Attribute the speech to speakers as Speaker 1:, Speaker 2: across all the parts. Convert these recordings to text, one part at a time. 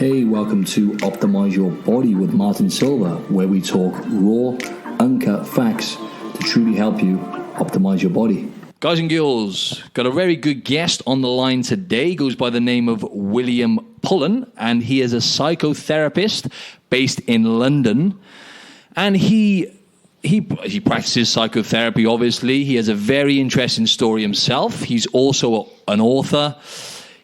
Speaker 1: Hey, welcome to Optimize Your Body with Martin Silva, where we talk raw, uncut facts to truly help you optimize your body.
Speaker 2: Guys and girls, got a very good guest on the line today. He goes by the name of William Pullen, and he is a psychotherapist based in London. And he practices psychotherapy, obviously. He has a very interesting story himself. He's also an author.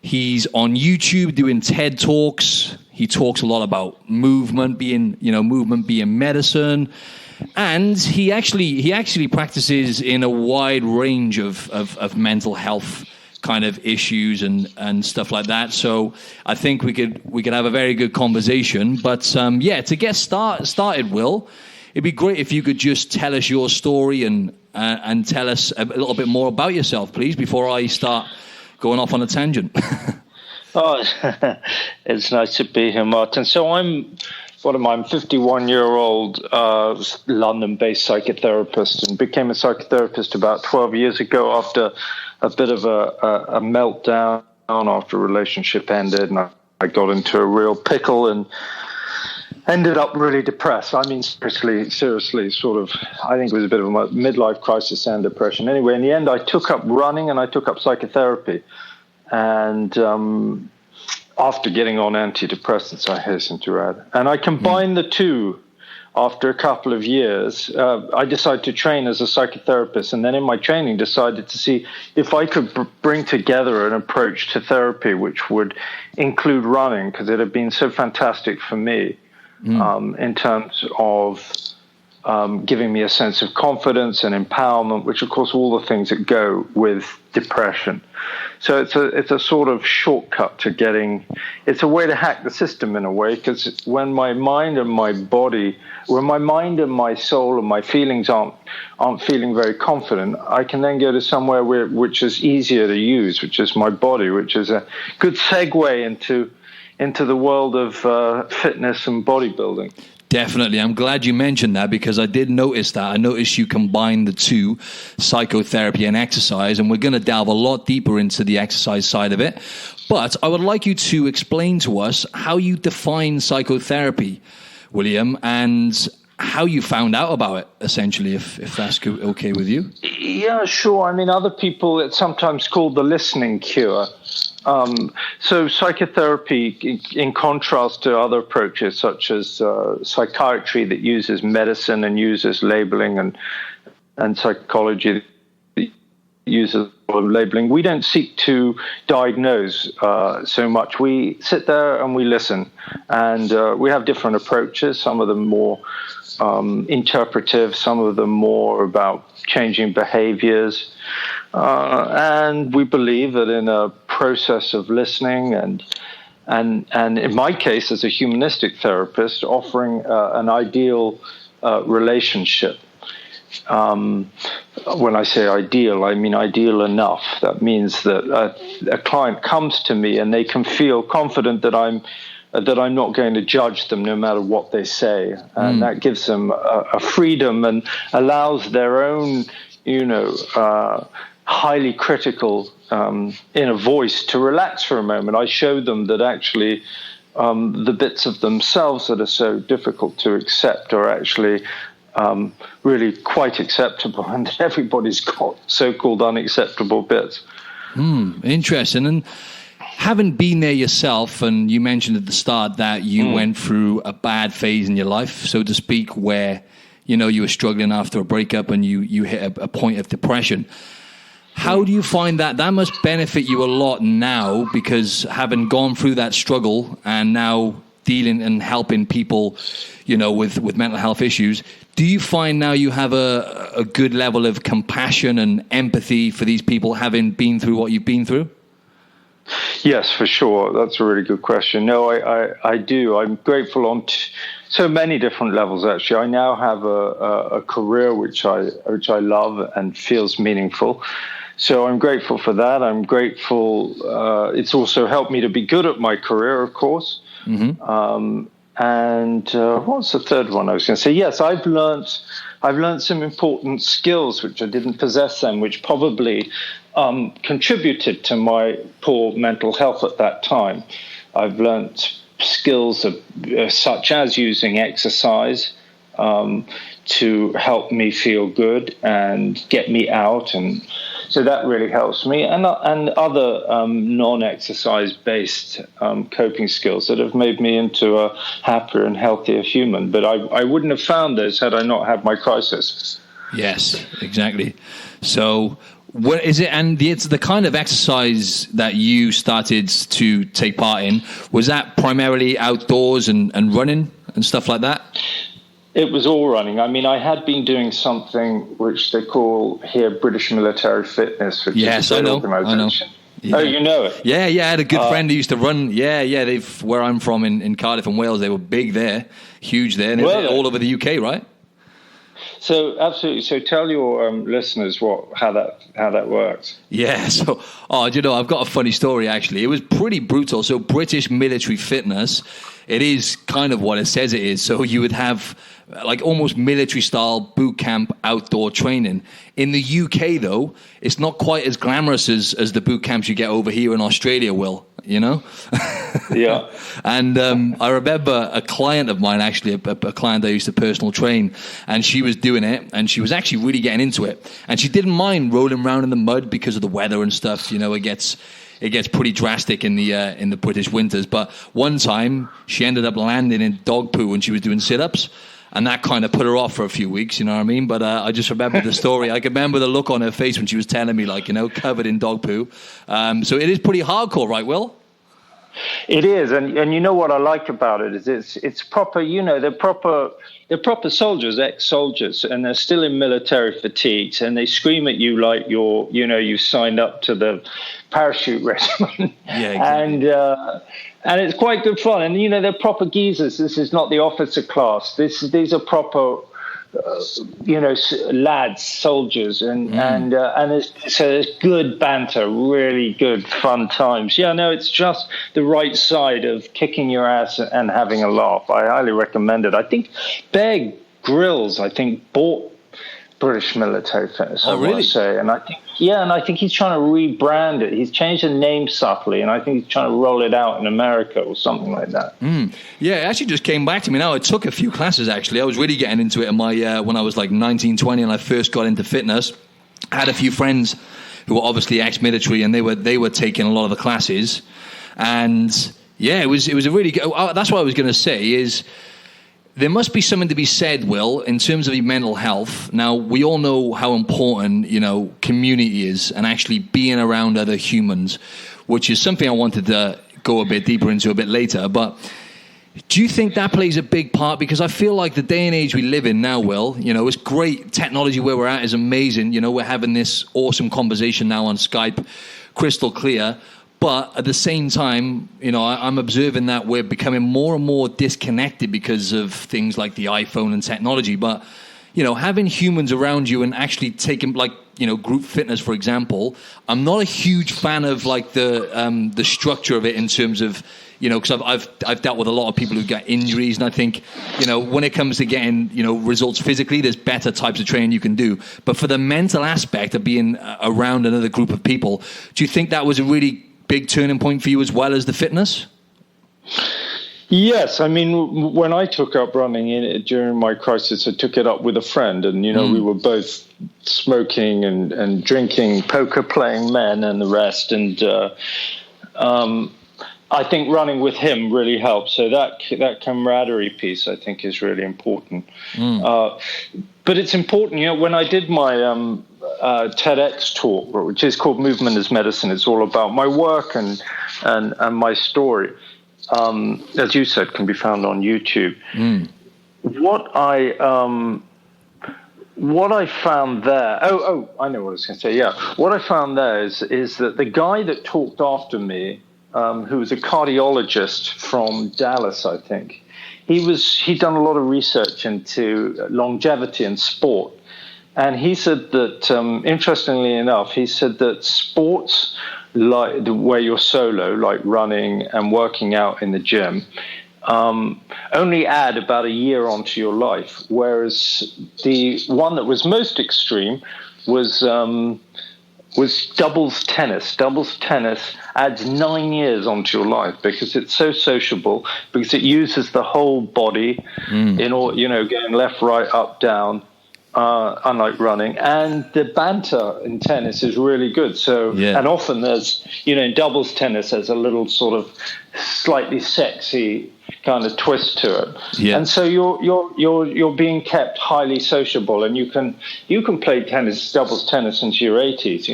Speaker 2: He's on YouTube doing TED Talks. He talks a lot about movement being medicine. And he actually practices in a wide range of mental health kind of issues and stuff like that. So I think we could have a very good conversation. But to get started, Will, it'd be great if you could just tell us your story and tell us a little bit more about yourself, please, before I start going off on a tangent.
Speaker 3: Oh, it's nice to be here, Martin. So I'm 51-year-old London-based psychotherapist, and became a psychotherapist about 12 years ago after a bit of a meltdown after a relationship ended, and I got into a real pickle and ended up really depressed. I mean, seriously, sort of, I think it was a bit of a midlife crisis and depression. Anyway, in the end, I took up running and I took up psychotherapy. And after getting on antidepressants, I hasten to add. And I combined the two after a couple of years. I decided to train as a psychotherapist. And then in my training, decided to see if I could bring together an approach to therapy which would include running, because it had been so fantastic for me. In terms of giving me a sense of confidence and empowerment, which, of course, all the things that go with depression. So it's a sort of shortcut to getting. It's a way to hack the system in a way, because when my mind and my soul and my feelings aren't feeling very confident, I can then go to somewhere which is easier to use, which is my body, which is a good segue into the world of fitness and bodybuilding.
Speaker 2: Definitely. I'm glad you mentioned that, because I did notice that. I noticed you combine the two, psychotherapy and exercise, and we're going to delve a lot deeper into the exercise side of it. But I would like you to explain to us how you define psychotherapy, William, and how you found out about it, essentially, if that's okay with you.
Speaker 3: Yeah, sure. I mean, other people, it's sometimes called the listening cure. So psychotherapy, in contrast to other approaches such as psychiatry that uses medicine and uses labeling, and psychology that uses labeling, we don't seek to diagnose so much. We sit there and we listen, and we have different approaches, some of them more interpretive, some of them more about changing behaviors. And we believe that in a process of listening and in my case as a humanistic therapist, offering an ideal relationship. When I say ideal, I mean ideal enough. That means that a client comes to me and they can feel confident that I'm not going to judge them no matter what they say. And that gives them a freedom and allows their own, highly critical inner voice to relax for a moment. I show them that actually the bits of themselves that are so difficult to accept are actually really quite acceptable, and that everybody's got so-called unacceptable bits.
Speaker 2: Interesting. And having been there yourself, and you mentioned at the start that you went through a bad phase in your life, so to speak, where you were struggling after a breakup and you hit a point of depression. How do you find that must benefit you a lot now, because having gone through that struggle and now dealing and helping people, with mental health issues, do you find now you have a good level of compassion and empathy for these people having been through what you've been through?
Speaker 3: Yes, for sure. That's a really good question. No, I do. I'm grateful on so many different levels, actually. I now have a career which I love and feels meaningful. So I'm grateful for that. I'm grateful. It's also helped me to be good at my career, of course. Mm-hmm. And what's the third one I was going to say? Yes, I've learned some important skills which I didn't possess then, which probably contributed to my poor mental health at that time. I've learned skills such as using exercise to help me feel good and get me out, and so that really helps me, and other non-exercise based coping skills that have made me into a happier and healthier human. But I wouldn't have found those had I not had my crisis.
Speaker 2: Yes, exactly. So what is it? And it's the kind of exercise that you started to take part in. Was that primarily outdoors and running and stuff like that?
Speaker 3: It was all running. I mean, I had been doing something which they call here British Military Fitness, which is a great organisation.
Speaker 2: Yeah.
Speaker 3: Oh, you know it?
Speaker 2: Yeah. I had a good friend who used to run. Yeah. They've where I'm from in Cardiff and Wales. They were big there, huge there, and they're all over the UK, right?
Speaker 3: So absolutely. So tell your listeners how that works.
Speaker 2: Yeah. So, I've got a funny story actually. It was pretty brutal. So British Military Fitness, it is kind of what it says it is. So you would have like almost military style boot camp outdoor training. In the UK though, it's not quite as glamorous as the boot camps you get over here in Australia, Will, you know?
Speaker 3: Yeah.
Speaker 2: And I remember a client of mine, actually, a client I used to personal train, and she was doing it, and she was actually really getting into it. And she didn't mind rolling around in the mud because of the weather and stuff. You know, it gets pretty drastic in the British winters. But one time, she ended up landing in dog poo when she was doing sit-ups. And that kind of put her off for a few weeks, you know what I mean? But I just remember the story. I can remember the look on her face when she was telling me, like, you know, covered in dog poo. So it is pretty hardcore, right, Will?
Speaker 3: It is, and you know what I like about it is it's proper. You know, they're proper soldiers, ex-soldiers, and they're still in military fatigues, and they scream at you like you've signed up to the parachute regiment. Yeah, exactly. And it's quite good fun. And you know, they're proper geezers. This is not the officer class. These are proper. Lads, soldiers, and there's good banter, really good fun times. Yeah, no, it's just the right side of kicking your ass and having a laugh. I highly recommend it. I think Bear Grylls, bought British Military Fitness. I want to say, and I think he's trying to rebrand it. He's changed the name subtly, and I think he's trying to roll it out in America or something like that.
Speaker 2: Yeah, it actually just came back to me now. I took a few classes, actually. I was really getting into it in my when I was like 19, 20, and I first got into fitness. I had a few friends who were obviously ex-military, and they were taking a lot of the classes. And yeah, it was a really good. That's what I was going to say is, there must be something to be said, Will, in terms of your mental health. Now, we all know how important, community is and actually being around other humans, which is something I wanted to go a bit deeper into a bit later. But do you think that plays a big part? Because I feel like the day and age we live in now, Will, it's great. Technology where we're at is amazing. We're having this awesome conversation now on Skype, crystal clear. But at the same time, I'm observing that we're becoming more and more disconnected because of things like the iPhone and technology. But, having humans around you and actually taking, group fitness, for example, I'm not a huge fan of, the structure of it in terms of, because I've dealt with a lot of people who get injuries. And I think, when it comes to getting, results physically, there's better types of training you can do. But for the mental aspect of being around another group of people, do you think that was a really big turning point for you as well as the fitness?
Speaker 3: Yes, I mean, when I took up running during my crisis, I took it up with a friend, and we were both smoking and drinking, poker playing men and the rest, and I think running with him really helped. So that camaraderie piece, I think, is really important. But it's important, when I did my TEDx talk, which is called Movement as Medicine, it's all about my work and my story. As you said, can be found on YouTube. What I found there. I know what I was going to say. Yeah, what I found there is that the guy that talked after me, who was a cardiologist from Dallas, I think, he'd done a lot of research into longevity and sport. And he said that, interestingly enough, sports like where you're solo, like running and working out in the gym, only add about a year onto your life. Whereas the one that was most extreme was was doubles tennis. Doubles tennis adds 9 years onto your life because it's so sociable, because it uses the whole body in all, going left, right, up, down, unlike running. And the banter in tennis is really good. So, and often there's, in doubles tennis, there's a little sort of slightly sexy kind of twist to it, and so you're being kept highly sociable, and you can play doubles tennis into your 80s,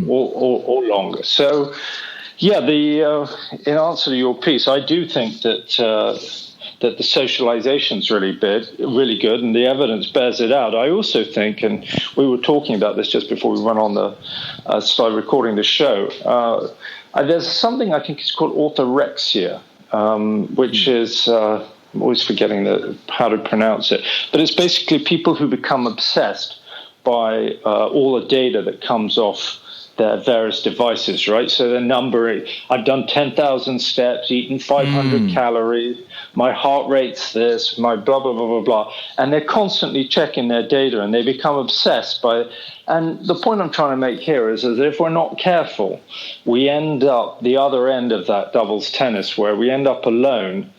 Speaker 3: or longer. So, in answer to your piece, I do think that the socialization is really good, and the evidence bears it out. I also think, and we were talking about this just before we went on started recording the show. There's something I think is called orthorexia. Which is, I'm always forgetting how to pronounce it, but it's basically people who become obsessed by all the data that comes off their various devices, right? So the number, I've done 10,000 steps, eaten 500 calories, my heart rate's this, my blah, blah, blah, blah, blah. And they're constantly checking their data, and they become obsessed by it. And the point I'm trying to make here is that if we're not careful, we end up the other end of that doubles tennis, where we end up alone,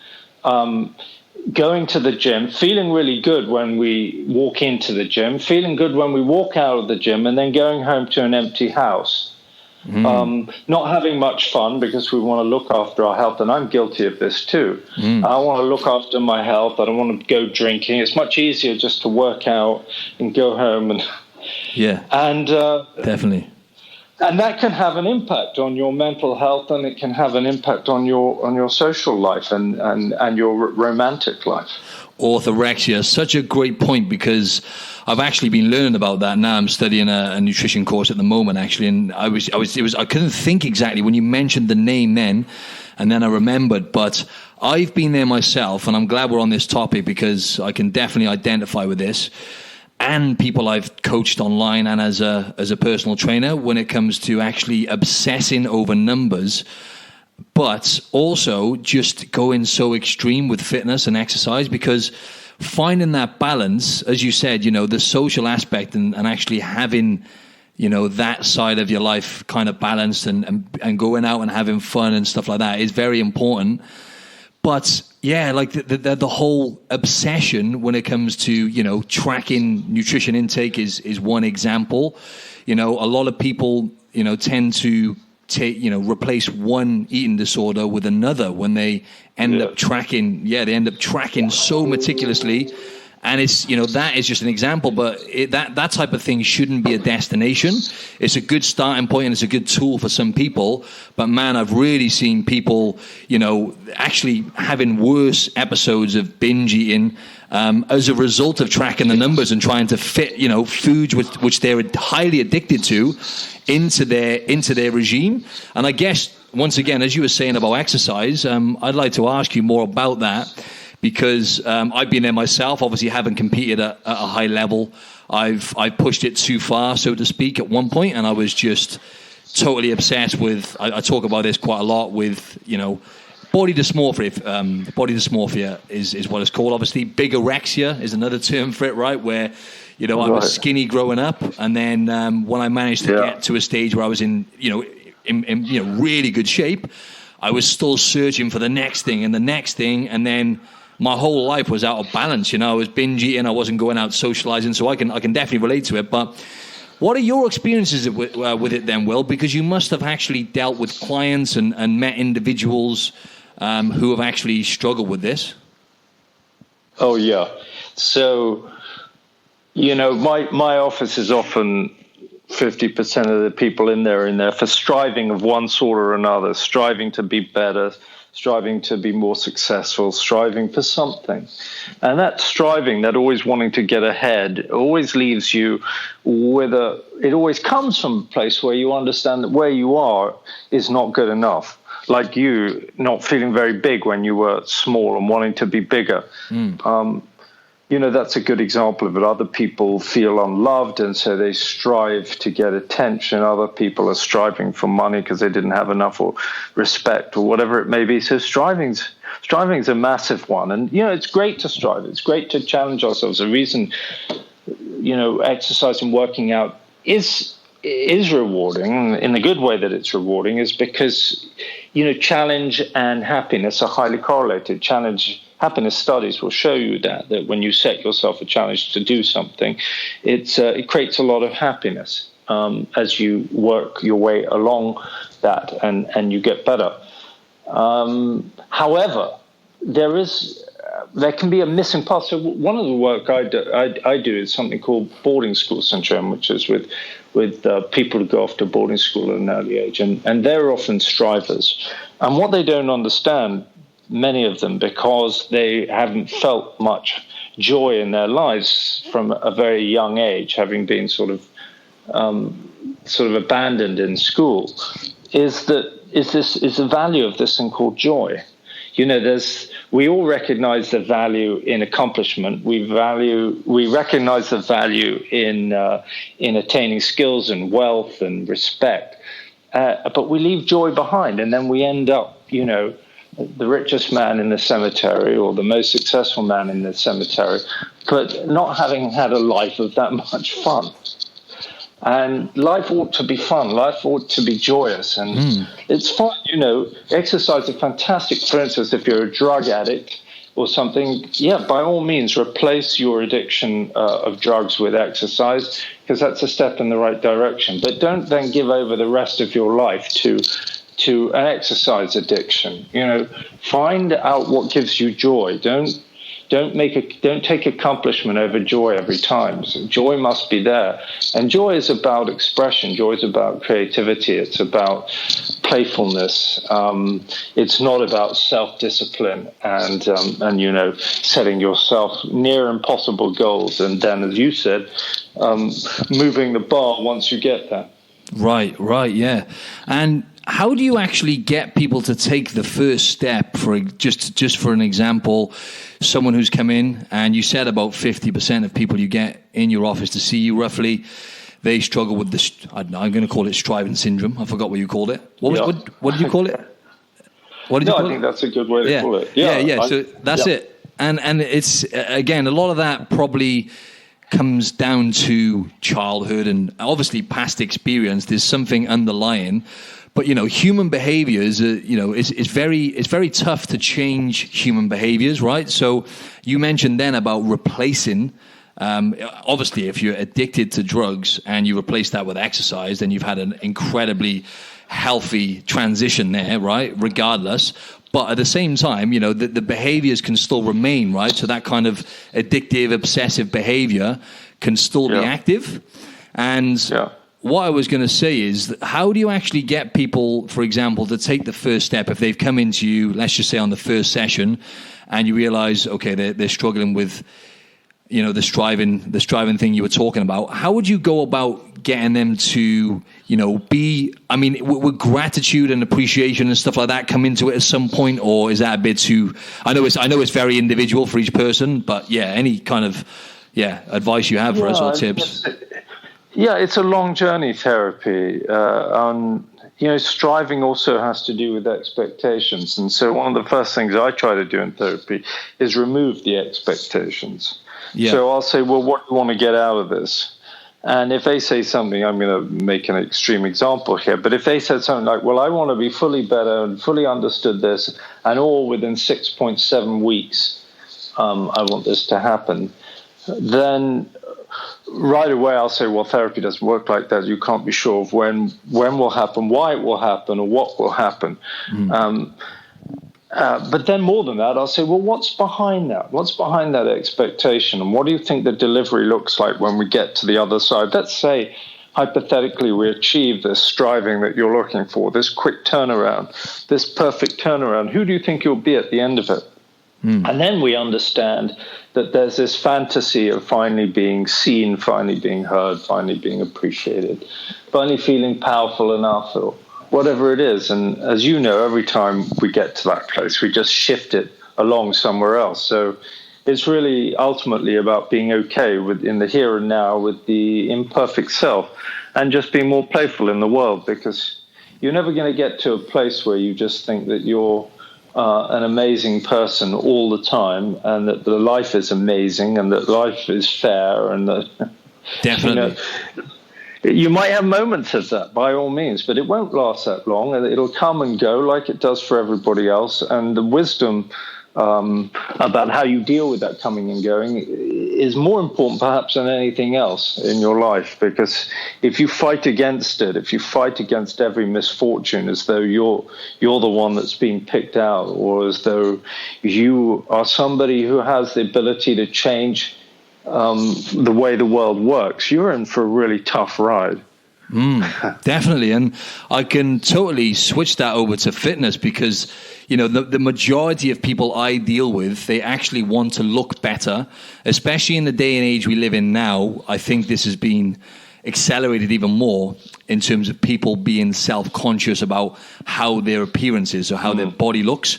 Speaker 3: going to the gym, feeling really good when we walk into the gym, feeling good when we walk out of the gym, and then going home to an empty house. Not having much fun because we want to look after our health, and I'm guilty of this too. I want to look after my health. I don't want to go drinking. It's much easier just to work out and go home and
Speaker 2: definitely.
Speaker 3: And that can have an impact on your mental health, and it can have an impact on your social life and your romantic life.
Speaker 2: Orthorexia, such a great point, because I've actually been learning about that now. I'm studying a nutrition course at the moment, actually, and I couldn't think exactly when you mentioned the name then, and then I remembered, but I've been there myself, and I'm glad we're on this topic because I can definitely identify with this. And people I've coached online and as a personal trainer, when it comes to actually obsessing over numbers, but also just going so extreme with fitness and exercise, because finding that balance, as you said, the social aspect and actually having, that side of your life kind of balanced and going out and having fun and stuff like that is very important. But yeah, like the whole obsession when it comes to, tracking nutrition intake is one example. A lot of people, tend to replace one eating disorder with another when they end up tracking. Yeah, they end up tracking so meticulously. And it's, that is just an example, but that type of thing shouldn't be a destination. It's a good starting point and it's a good tool for some people. But man, I've really seen people, actually having worse episodes of binge eating as a result of tracking the numbers and trying to fit, foods which they're highly addicted to into their regime. And I guess, once again, as you were saying about exercise, I'd like to ask you more about that. Because I've been there myself, obviously haven't competed at a high level. I pushed it too far, so to speak, at one point, and I was just totally obsessed with, I talk about this quite a lot with, body dysmorphia. Body dysmorphia is what it's called. Obviously, bigorexia is another term for it, right? Where, I was skinny growing up, and then when I managed to get to a stage where I was in really good shape, I was still searching for the next thing, and then my whole life was out of balance. I was binge eating, I wasn't going out socializing, so I can definitely relate to it. But what are your experiences with it then, Will? Because you must have actually dealt with clients and met individuals who have actually struggled with this.
Speaker 3: Oh, yeah. So, my office is often 50% of the people in there for striving of one sort or another, striving to be better, striving to be more successful, striving for something. And that striving, that always wanting to get ahead, always leaves you with it always comes from a place where you understand that where you are is not good enough. Like you not feeling very big when you were small and wanting to be bigger. That's a good example of it. Other people feel unloved, and so they strive to get attention. Other people are striving for money because they didn't have enough or respect or whatever it may be. So striving's a massive one. And, it's great to strive. It's great to challenge ourselves. The reason, exercise and working out is is rewarding, in the good way that it's rewarding, is because, challenge and happiness are highly correlated. Happiness studies will show you that when you set yourself a challenge to do something, it creates a lot of happiness as you work your way along that and you get better. However, there can be a missing part. So one of the work I do is something called boarding school syndrome, which is with people who go off to boarding school at an early age, and they're often strivers. And what they don't understand, many of them, because they haven't felt much joy in their lives from a very young age, having been sort of abandoned in school, is the value of this thing called joy. We all recognize the value in accomplishment. We recognize the value in attaining skills and wealth and respect, but we leave joy behind, and then we end up, the richest man in the cemetery or the most successful man in the cemetery, but not having had a life of that much fun. And life ought to be fun. Life ought to be joyous. And it's fun, exercise is fantastic. For instance, if you're a drug addict or something, by all means, replace your addiction of drugs with exercise, because that's a step in the right direction. But don't then give over the rest of your life to an exercise addiction. Find out what gives you joy. Don't take accomplishment over joy every time. So joy must be there. And joy is about expression. Joy is about creativity. It's about playfulness. It's not about self-discipline and setting yourself near impossible goals. And then, as you said, moving the bar once you get there.
Speaker 2: Right, yeah. And how do you actually get people to take the first step? For just for an example, someone who's come in, and you said about 50% of people you get in your office to see you, roughly, they struggle with this. I'm going to call it striving syndrome. I forgot what you called it. What did you call it?
Speaker 3: I think that's a good way to call it. Yeah.
Speaker 2: So that's it. And it's, again, a lot of that probably comes down to childhood and obviously past experience. There's something underlying. But, human behaviors, it's very tough to change human behaviors, right? So you mentioned then about replacing, obviously, if you're addicted to drugs and you replace that with exercise, then you've had an incredibly healthy transition there, right? Regardless. But at the same time, the behaviors can still remain, right? So that kind of addictive, obsessive behavior can still be active. And what I was going to say is, how do you actually get people, for example, to take the first step if they've come into you, let's just say on the first session, and you realize, okay, they're struggling with, the striving thing you were talking about? How would you go about getting them to, would gratitude and appreciation and stuff like that come into it at some point, or is that a bit too? I know it's very individual for each person, but any kind of advice you have for us or tips.
Speaker 3: It's a long journey, therapy. Striving also has to do with expectations. And so one of the first things I try to do in therapy is remove the expectations. Yeah. So I'll say, well, what do you want to get out of this? And if they say something, I'm going to make an extreme example here, but if they said something like, well, I want to be fully better and fully understood this, and all within 6.7 weeks, I want this to happen, then right away I'll say, well, therapy doesn't work like that. You can't be sure of when will happen, why it will happen, or what will happen. But then more than that, I'll say, well, what's behind that? What's behind that expectation? And what do you think the delivery looks like when we get to the other side? Let's say, hypothetically, we achieve this striving that you're looking for, this quick turnaround, this perfect turnaround. Who do you think you'll be at the end of it? And then we understand that there's this fantasy of finally being seen, finally being heard, finally being appreciated, finally feeling powerful enough, or whatever it is. And as you know, every time we get to that place, we just shift it along somewhere else. So it's really ultimately about being okay in the here and now with the imperfect self, and just being more playful in the world, because you're never going to get to a place where you just think that you're an amazing person all the time, and that the life is amazing, and that life is fair, and that
Speaker 2: definitely.
Speaker 3: You might have moments of that, by all means, but it won't last that long, and it'll come and go like it does for everybody else. And the wisdom about how you deal with that coming and going is more important perhaps than anything else in your life, because if you fight against it, if you fight against every misfortune as though you're the one that's been picked out, or as though you are somebody who has the ability to change the way the world works, you're in for a really tough ride.
Speaker 2: Definitely. And I can totally switch that over to fitness, because, you know, the majority of people I deal with, they actually want to look better, especially in the day and age we live in now. I think this has been accelerated even more in terms of people being self-conscious about how their appearance is or how their body looks.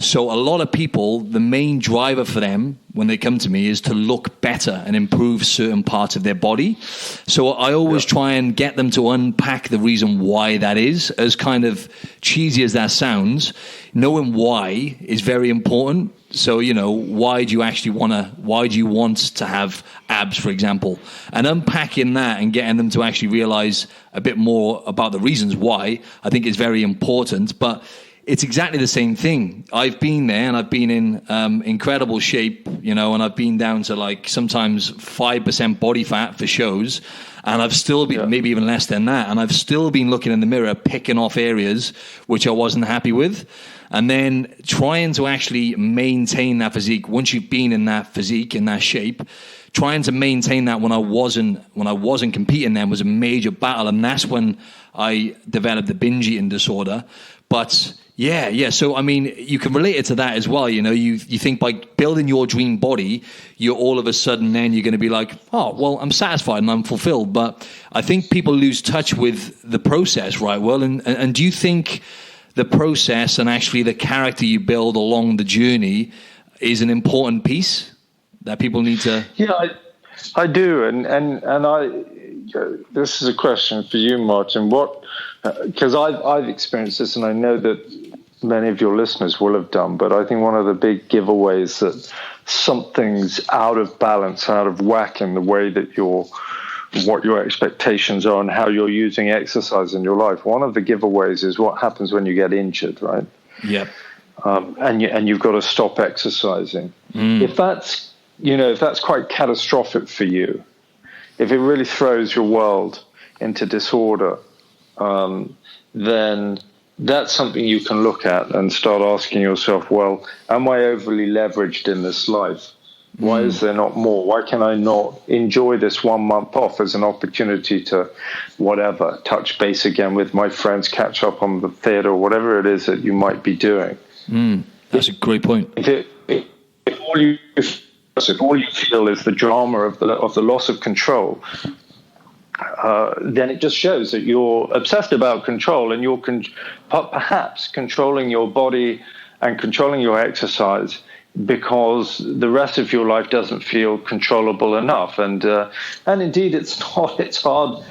Speaker 2: So a lot of people, the main driver for them when they come to me is to look better and improve certain parts of their body. So I always try and get them to unpack the reason why that is. As kind of cheesy as that sounds, knowing why is very important. So, you know, why do you want to have abs, for example? And unpacking that and getting them to actually realize a bit more about the reasons why, I think is very important. But it's exactly the same thing. I've been there and I've been in incredible shape, you know, and I've been down to like sometimes 5% body fat for shows. And I've still been, maybe even less than that. And I've still been looking in the mirror, picking off areas which I wasn't happy with. And then trying to actually maintain that physique. Once you've been in that physique, in that shape, trying to maintain that when I wasn't competing then was a major battle. And that's when I developed the binge eating disorder. But yeah. So, I mean, you can relate it to that as well. You know, you think by building your dream body, you're all of a sudden then you're going to be like, oh, well, I'm satisfied and I'm fulfilled. But I think people lose touch with the process, right? Well, and do you think the process and actually the character you build along the journey is an important piece that people need to?
Speaker 3: Yeah, I do. And this is a question for you, Martin. Because I've experienced this, and I know that many of your listeners will have done, but I think one of the big giveaways that something's out of balance, out of whack in the way that what your expectations are and how you're using exercise in your life. One of the giveaways is what happens when you get injured, right?
Speaker 2: Yep.
Speaker 3: And you've got to stop exercising. If that's quite catastrophic for you, if it really throws your world into disorder, then that's something you can look at and start asking yourself, well, am I overly leveraged in this life? Why is there not more? Why can I not enjoy this 1 month off as an opportunity to touch base again with my friends, catch up on the theater, or whatever it is that you might be doing?
Speaker 2: That's a great point.
Speaker 3: If all you feel is the drama of the loss of control, then it just shows that you're obsessed about control, and you're perhaps controlling your body and controlling your exercise because the rest of your life doesn't feel controllable enough. And indeed, it's not. It's hard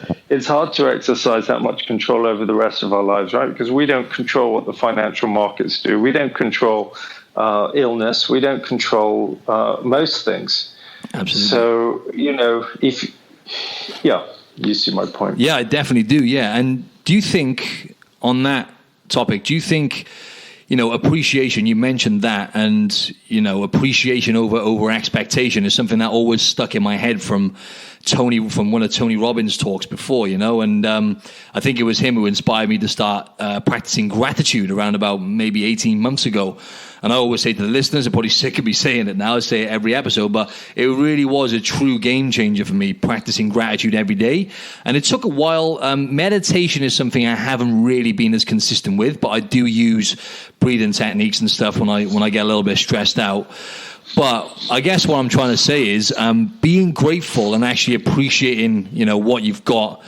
Speaker 3: to exercise that much control over the rest of our lives, right? Because we don't control what the financial markets do. We don't control illness. We don't control most things.
Speaker 2: Absolutely.
Speaker 3: So, you know, you see my point.
Speaker 2: Yeah, I definitely do. Yeah. And do you think on that topic, you know, appreciation, you mentioned that, and, you know, appreciation over expectation is something that always stuck in my head from one of Tony Robbins' talks before, you know, and I think it was him who inspired me to start practicing gratitude around about maybe 18 months ago. And I always say to the listeners, they're probably sick of me saying it now, I say it every episode, but it really was a true game changer for me, practicing gratitude every day. And it took a while. Meditation is something I haven't really been as consistent with, but I do use breathing techniques and stuff when I get a little bit stressed out. But I guess what I'm trying to say is being grateful and actually appreciating, you know, what you've got.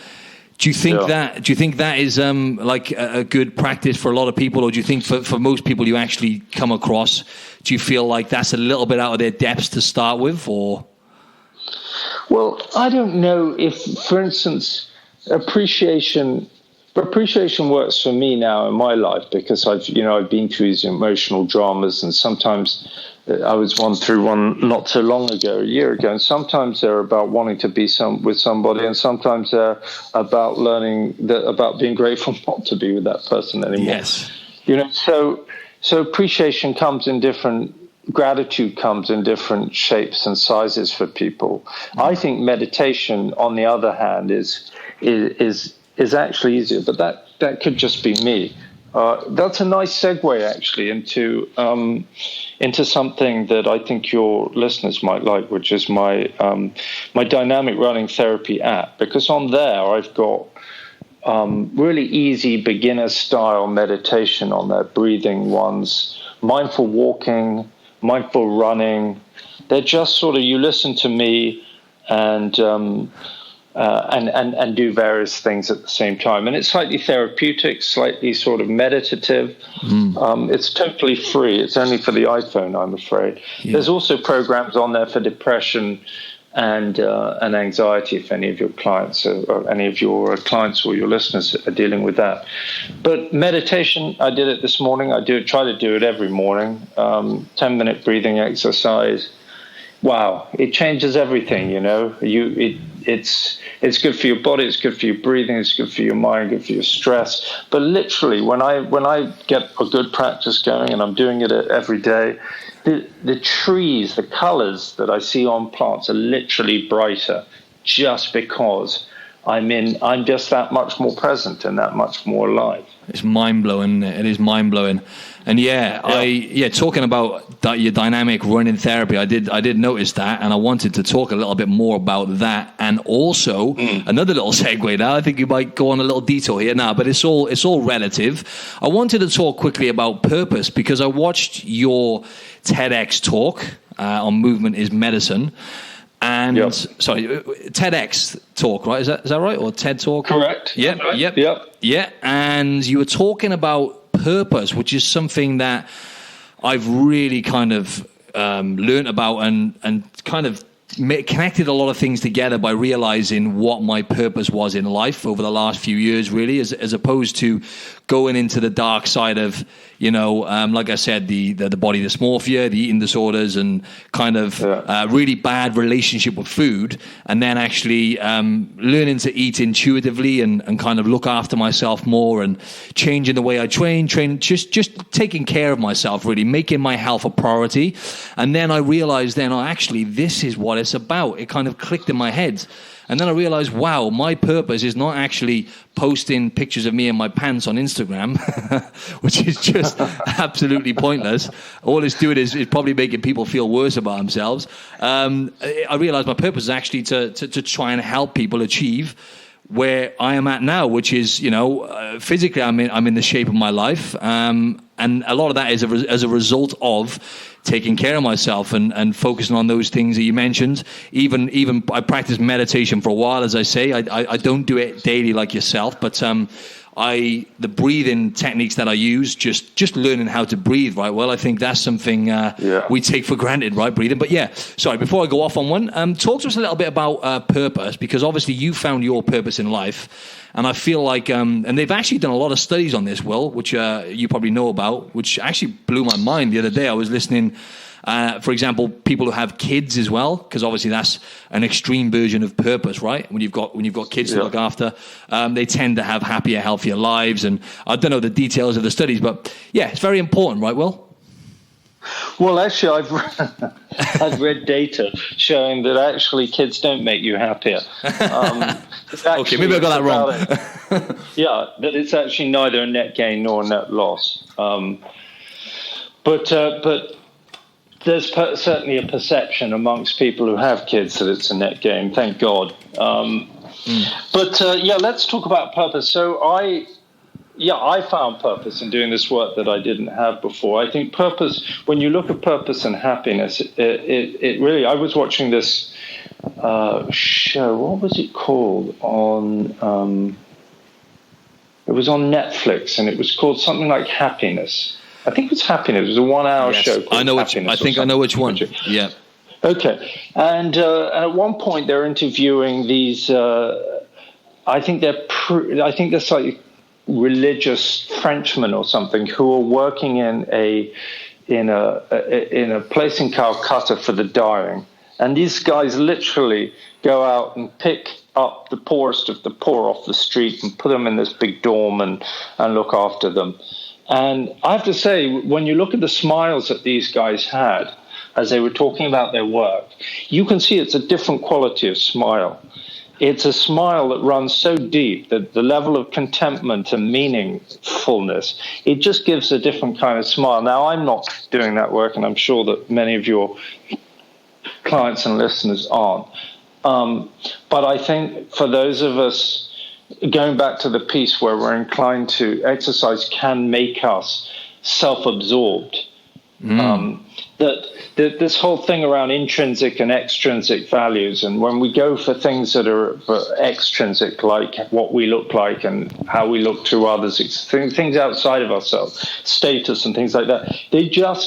Speaker 2: Do you think that is like a good practice for a lot of people, or do you think for most people you actually come across, do you feel like that's a little bit out of their depths to start with, or?
Speaker 3: Well, I don't know if, for instance, appreciation works for me now in my life, because I've been through these emotional dramas, and sometimes I was through one not so long ago, a year ago, and sometimes they're about wanting to be with somebody, and sometimes they're about about being grateful not to be with that person anymore.
Speaker 2: Yes.
Speaker 3: So appreciation comes in gratitude comes in different shapes and sizes for people. I think meditation, on the other hand, is actually easier, but that could just be me. That's a nice segue, actually, into something that I think your listeners might like, which is my dynamic running therapy app. Because on there, I've got really easy beginner-style meditation on there, breathing ones, mindful walking, mindful running. They're just sort of, you listen to me and do various things at the same time. And it's slightly therapeutic, slightly sort of meditative. It's totally free. It's only for the iPhone, I'm afraid. Yeah. There's also programs on there for depression and anxiety, if any of your clients or your listeners are dealing with that. But meditation, I did it this morning. Try to do it every morning. 10-minute breathing exercise. Wow, it changes everything. It's good for your body, it's good for your breathing, it's good for your mind, good for your stress. But literally, when I get a good practice going, and I'm doing it every day, the trees, the colors that I see on plants are literally brighter, just because I'm just that much more present and that much more alive.
Speaker 2: It's mind-blowing. It is mind-blowing. And talking about your dynamic running therapy, I did notice that, and I wanted to talk a little bit more about that. And also another little segue now. I think you might go on a little detour here now, but it's all relative. I wanted to talk quickly about purpose, because I watched your TEDx talk on movement is medicine. And TEDx talk, right? Is that right? Or TED talk?
Speaker 3: Correct.
Speaker 2: Yep.
Speaker 3: Right.
Speaker 2: Yep. Yeah. And you were talking about purpose, which is something that I've really kind of learned about and kind of connected a lot of things together by realizing what my purpose was in life over the last few years, really, as opposed to going into the dark side of, like I said, the body dysmorphia, the eating disorders, and kind of really bad relationship with food, and then actually learning to eat intuitively and kind of look after myself more, and changing the way I train, just taking care of myself, really making my health a priority. And then I realized actually this is what it's about. It kind of clicked in my head. And then I realized, wow, my purpose is not actually posting pictures of me in my pants on Instagram, which is just absolutely pointless. All it's doing is probably making people feel worse about themselves. I realized my purpose is actually to try and help people achieve where I am at now, which is, physically I'm in the shape of my life. And a lot of that is as a result of taking care of myself and focusing on those things that you mentioned. Even I practiced meditation for a while, as I say. I don't do it daily like yourself, but the breathing techniques that I use, just learning how to breathe right well, I think that's something we take for granted, right? Breathing. But sorry, before I go off on one, talk to us a little bit about purpose, because obviously you found your purpose in life. And I feel like, and they've actually done a lot of studies on this, Will, which you probably know about, which actually blew my mind the other day. I was listening, for example, people who have kids as well, because obviously that's an extreme version of purpose, right? When you've got kids to look after, they tend to have happier, healthier lives. And I don't know the details of the studies, but it's very important, right, Will?
Speaker 3: Well, actually, I've read data showing that actually kids don't make you happier.
Speaker 2: Okay, maybe I got that wrong.
Speaker 3: That it's actually neither a net gain nor a net loss. But there's certainly a perception amongst people who have kids that it's a net gain. Thank God. But let's talk about purpose. So I found purpose in doing this work that I didn't have before. I think purpose, when you look at purpose and happiness, it really, I was watching this show, what was it called? It was on Netflix, and it was called something like Happiness. I think it was Happiness. It was a 1-hour show.
Speaker 2: I know which one. Yeah.
Speaker 3: Okay. And at one point they're interviewing these, I think they're slightly religious Frenchmen or something, who are working in in a place in Calcutta for the dying. And these guys literally go out and pick up the poorest of the poor off the street and put them in this big dorm and look after them. And I have to say, when you look at the smiles that these guys had as they were talking about their work, you can see it's a different quality of smile. It's a smile that runs so deep that the level of contentment and meaningfulness, it just gives a different kind of smile. Now, I'm not doing that work, and I'm sure that many of your clients and listeners aren't. But I think for those of us, going back to the piece where we're inclined to exercise can make us self-absorbed, that this whole thing around intrinsic and extrinsic values, and when we go for things that are extrinsic, like what we look like and how we look to others, things outside of ourselves, status and things like that,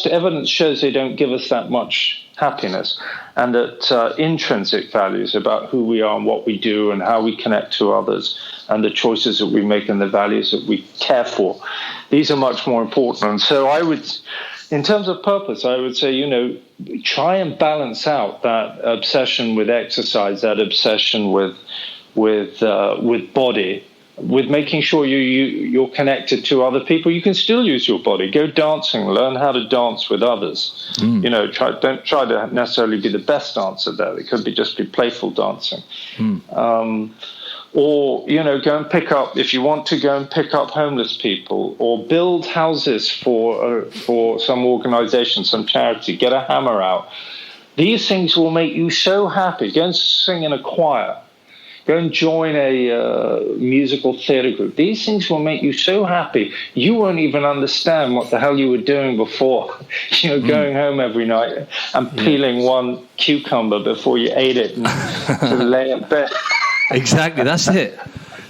Speaker 3: evidence shows they don't give us that much happiness. And that intrinsic values about who we are and what we do and how we connect to others and the choices that we make and the values that we care for, these are much more important. And so I would, in terms of purpose, I would say, try and balance out that obsession with exercise, that obsession with body, with making sure you're connected to other people. You can still use your body. Go dancing. Learn how to dance with others. Don't try to necessarily be the best dancer there. It could just be playful dancing. Or, go and pick up, if you want to go and pick up homeless people, or build houses for some organization, some charity, get a hammer out. These things will make you so happy. Go and sing in a choir. Go and join a musical theater group. These things will make you so happy, you won't even understand what the hell you were doing before. Going home every night and peeling one cucumber before you ate it and to lay in bed.
Speaker 2: Exactly, that's it.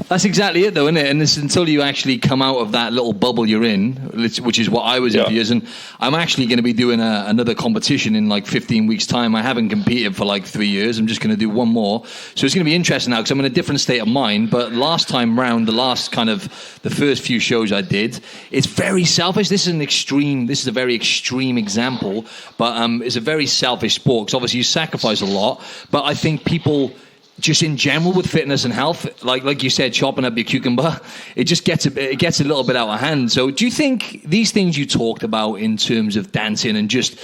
Speaker 2: That's exactly it, though, isn't it? And it's until you actually come out of that little bubble you're in, which is what I was in for years. And I'm actually going to be doing another competition in like 15 weeks' time. I haven't competed for like 3 years. I'm just going to do one more. So it's going to be interesting now because I'm in a different state of mind. But last time round, the first few shows I did, it's very selfish. This is a very extreme example, but it's a very selfish sport because obviously you sacrifice a lot. But I think people, just in general with fitness and health, like you said, chopping up your cucumber, it just gets a little bit out of hand. So do you think these things you talked about in terms of dancing and just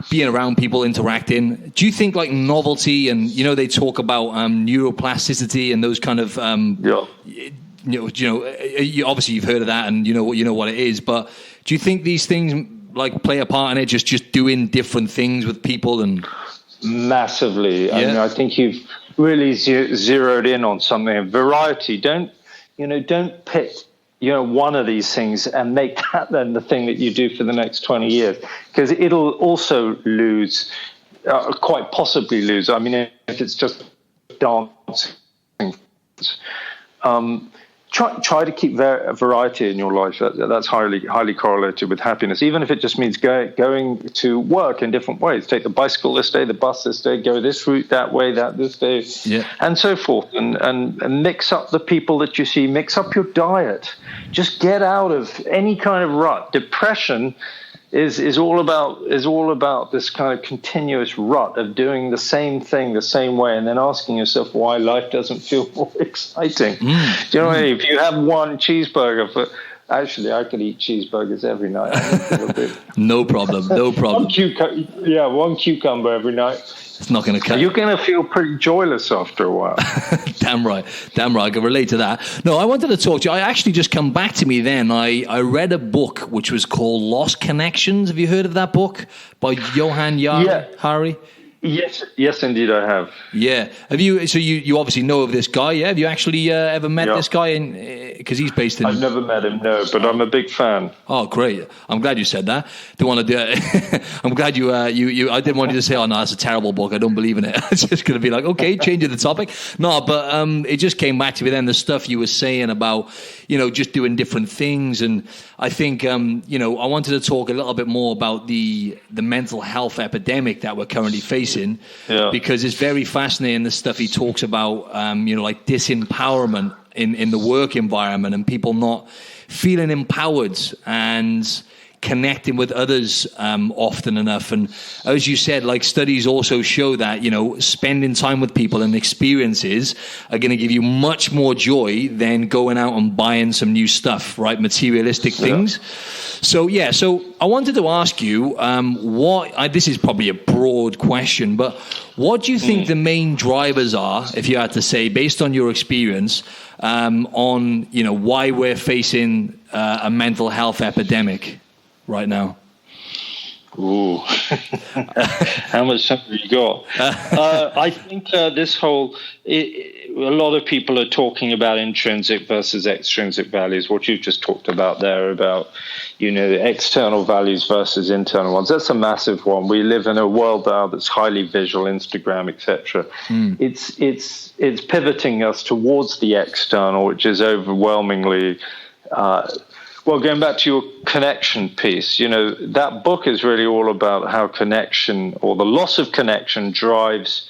Speaker 2: being around people, interacting, do you think like novelty and, they talk about neuroplasticity and those kind of, obviously you've heard of that and you know what it is, but do you think these things like play a part in it, just doing different things with people? And
Speaker 3: massively. Yeah. I think you've really zeroed in on something. Variety. Don't pick one of these things and make that then the thing that you do for the next 20 years, because it'll also lose, quite possibly lose. I mean, if it's just dancing. Try to keep variety in your life. That's highly correlated with happiness, even if it just means going to work in different ways. Take the bicycle this day, the bus this day, go this route that way, this day, and so forth. And mix up the people that you see, mix up your diet. Just get out of any kind of rut. Depression is all about this kind of continuous rut of doing the same thing the same way, and then asking yourself why life doesn't feel more exciting. Do you know what I mean? If you have one cheeseburger, actually I could eat cheeseburgers every night.
Speaker 2: No problem.
Speaker 3: One cucumber every night.
Speaker 2: It's not going to cut.
Speaker 3: You're going to feel pretty joyless after a while.
Speaker 2: Damn right. I can relate to that. No, I wanted to talk to you. I actually just come back to me then. I read a book which was called Lost Connections. Have you heard of that book by Johan Hari?
Speaker 3: Yes, indeed, I have.
Speaker 2: Yeah. Have you? So you obviously know of this guy, yeah? Have you actually ever met this guy? Because he's based in.
Speaker 3: I've never met him, no, but I'm a big fan.
Speaker 2: Oh, great! I'm glad you said that. Don't want to do it. I'm glad you. I didn't want you to say, "Oh no, that's a terrible book. I don't believe in it." It's just going to be like, okay, changing the topic. No, but it just came back to me then. The stuff you were saying about, just doing different things, and I think, I wanted to talk a little bit more about the mental health epidemic that we're currently facing. Because it's very fascinating, the stuff he talks about, like disempowerment in the work environment and people not feeling empowered and connecting with others often enough. And as you said, like studies also show that, spending time with people and experiences are going to give you much more joy than going out and buying some new stuff, right? Materialistic things. So I wanted to ask you, this is probably a broad question, but what do you think the main drivers are, if you had to say, based on your experience, on, why we're facing a mental health epidemic right now?
Speaker 3: Ooh, how much time have you got? I think a lot of people are talking about intrinsic versus extrinsic values, what you've just talked about there, about, the external values versus internal ones. That's a massive one. We live in a world now that's highly visual, Instagram, etc. It's pivoting us towards the external, which is overwhelmingly... going back to your connection piece, that book is really all about how connection, or the loss of connection, drives.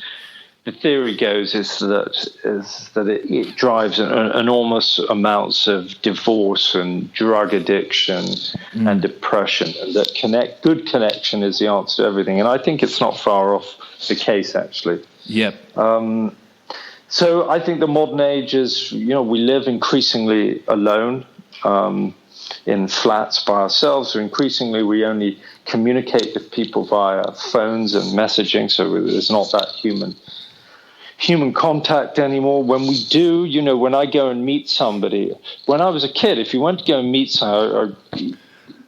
Speaker 3: The theory goes is that it drives enormous amounts of divorce and drug addiction and depression, and that good connection is the answer to everything. And I think it's not far off the case, actually.
Speaker 2: Yep.
Speaker 3: So I think the modern age is, we live increasingly alone. In flats by ourselves, or increasingly we only communicate with people via phones and messaging, so there's not that human contact anymore. When we do, when I go and meet somebody, when I was a kid, if you went to go and meet somebody, I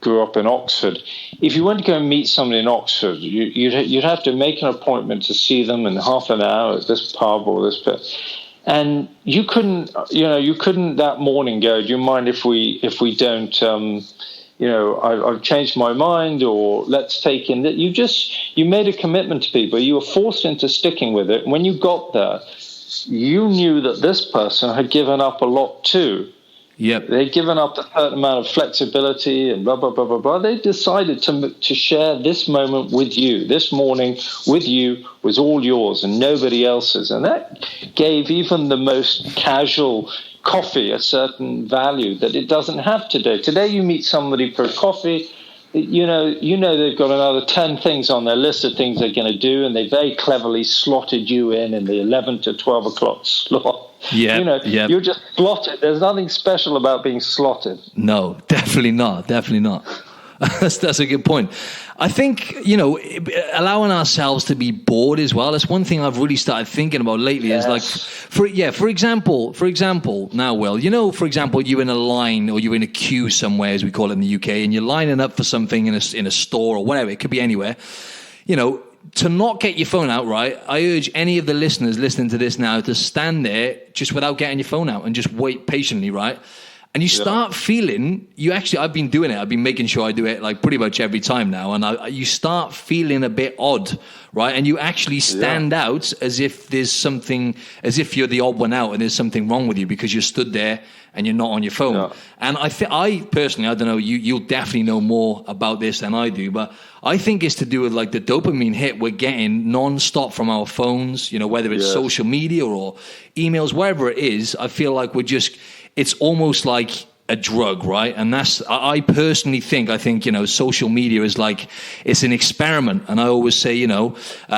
Speaker 3: grew up in Oxford, if you went to go and meet somebody in Oxford, you'd have to make an appointment to see them in half an hour at this pub or this bit. And you couldn't that morning go, do you mind if we don't, I've changed my mind, or let's take in that. You made a commitment to people. You were forced into sticking with it. When you got there, you knew that this person had given up a lot too.
Speaker 2: Yep.
Speaker 3: They'd given up a certain amount of flexibility and blah, blah, blah, blah, blah. They decided to share this moment with you. This morning with you was all yours and nobody else's. And that gave even the most casual coffee a certain value that it doesn't have today. Today you meet somebody for a coffee, you know they've got another 10 things on their list of things they're going to do, and they very cleverly slotted you in the 11 to 12 o'clock slot.
Speaker 2: Yeah,
Speaker 3: you're just slotted. There's nothing special about being slotted.
Speaker 2: No, definitely not. That's a good point. I think, allowing ourselves to be bored as well. That's one thing I've really started thinking about lately. Yes. Is like, for example, now, Will, for example, you're in a line or you're in a queue somewhere, as we call it in the UK, and you're lining up for something in a store or whatever. It could be anywhere. To not get your phone out, right? I urge any of the listeners listening to this now to stand there just without getting your phone out and just wait patiently, right? And you start feeling, I've been doing it. I've been making sure I do it like pretty much every time now. And you start feeling a bit odd, right? And you actually stand out as if you're the odd one out and there's something wrong with you because you're stood there and you're not on your phone. Yeah. And I personally, I don't know, you'll definitely know more about this than I do, but I think it's to do with like the dopamine hit we're getting non-stop from our phones, whether it's social media or emails, wherever it is. I feel like it's almost like a drug, right? And I personally think, social media is like, it's an experiment. And I always say,